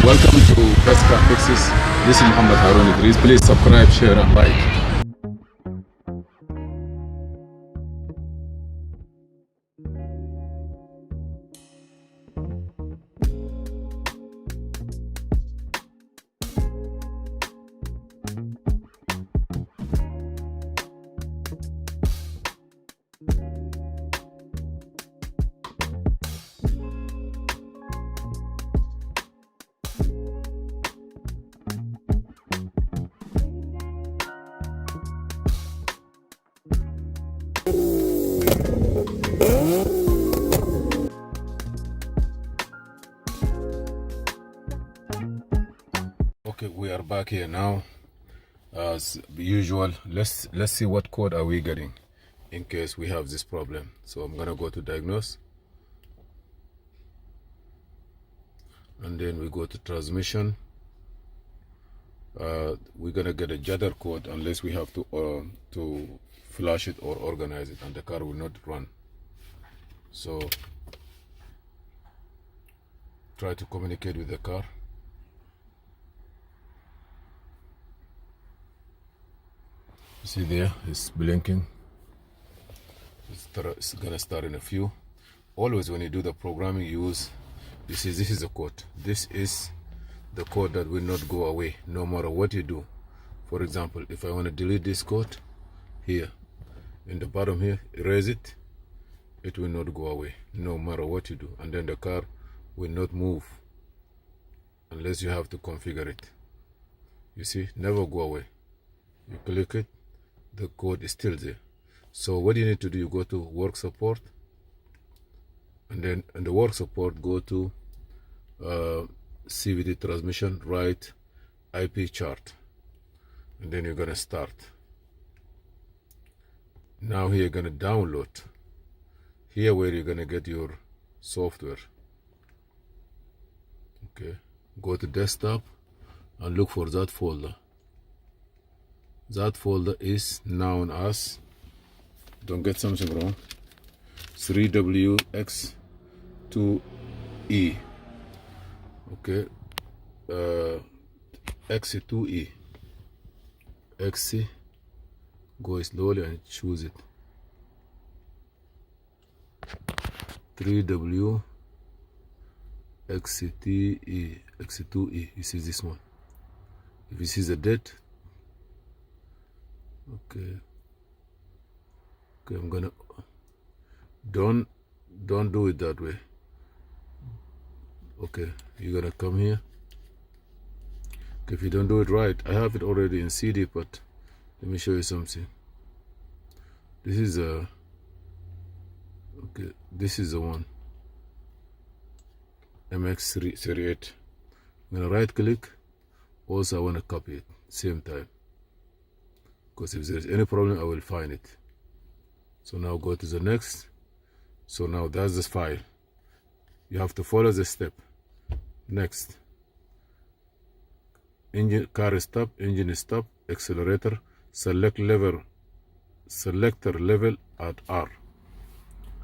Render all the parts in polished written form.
Welcome to CASHAPP Fixes. This is Mohamed Harun Idris. Please subscribe, share, and like. Okay, we are back here now. As usual, let's see what code are we getting in case we have this problem. So I'm gonna go to diagnose, and then we go to transmission. We're gonna get a judder code unless we have to flash it or organize it, and the car will not run. So try to communicate with the car. You see there, it's blinking. It's gonna start in a few. Always when you do the programming, you see this is a code. This is the code that will not go away no matter what you do. For example, if I want to delete this code here in the bottom here, erase it, it will not go away no matter what you do, and then the car will not move unless you have to configure it. You see, never go away. You click it, the code is still there. So what you need to do, you go to work support, and then in the work support go to CVT transmission, write IP chart, and then you're gonna start. Now here you're gonna download. Here where you're gonna get your software. Okay, go to desktop and look for that folder. That folder is known as, don't get something wrong, 3WX2E. Okay, X2E. X, go slowly and choose it. 3W X2E. X2E. You see this one. If you see the date, okay, I'm gonna don't do it that way. Okay, you're gonna come here. Okay, if you don't do it right, I have it already in CD, but let me show you something. This is a, okay, this is the one, MX38. I'm gonna right click. Also I want to copy it same time, because if there's any problem I will find it. So now go to the next. So now that's the file. You have to follow the step. Next, engine, car stop, engine stop, accelerator, selector level at R,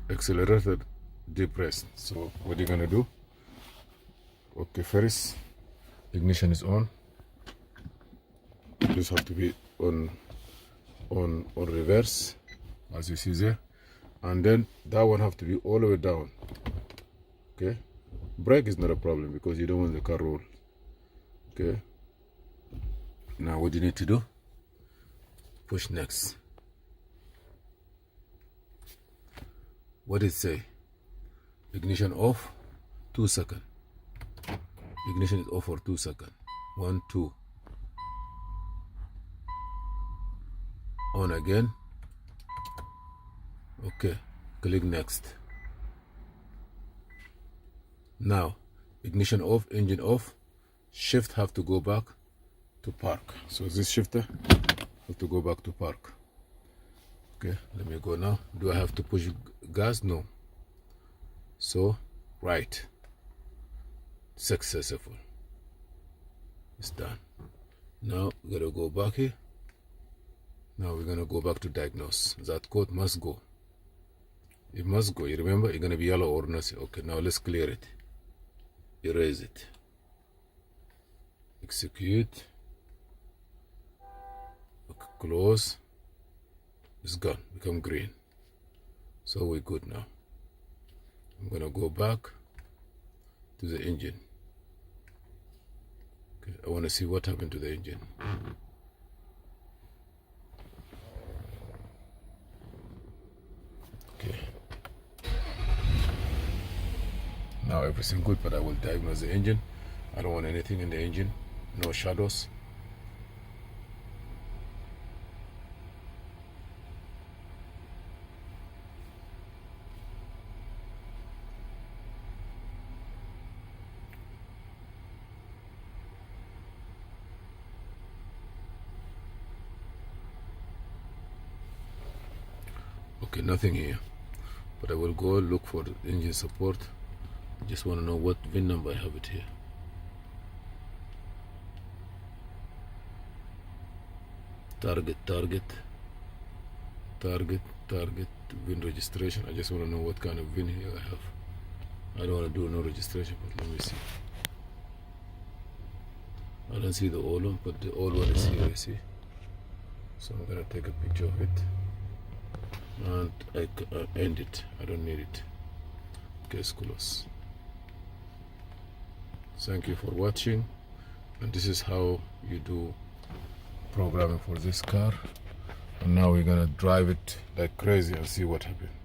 accelerator depressed. So what are you gonna do? Okay, first ignition is on. This have to be on reverse, as you see there, and then that one have to be all the way down. Okay, brake is not a problem because you don't want the car roll. Okay, now what you need to do, push next. What did it say? Ignition off, 2 seconds. Ignition is off for 2 seconds. 1, 2. On again. Okay, click next. Now ignition off, engine off, shift have to go back to park. So this shifter have to go back to park. Okay, let me go now. Do I have to push gas? No. So right, successful, it's done. Now we gotta go back here. Now we're gonna go back to diagnose. That code must go. It must go. You remember, it's gonna be yellow or nothing. Okay, now let's clear it. Erase it. execute, close. It's gone, become green. So we're good now. I'm gonna go back to the engine. Okay, I want to see what happened to the engine. Okay. Now everything good, but I will diagnose the engine. I don't want anything in the engine, no shadows. Okay, nothing here, but I will go look for the engine support. I just want to know what VIN number I have it here. Target, VIN registration. I just want to know what kind of VIN here I have. I don't want to do no registration, but let me see. I don't see the old one, but the old one is here, you see. So I'm gonna take a picture of it and I end it. I don't need it. Case close. Thank you for watching, and this is how you do programming for this car. And now we're gonna drive it like crazy and see what happens.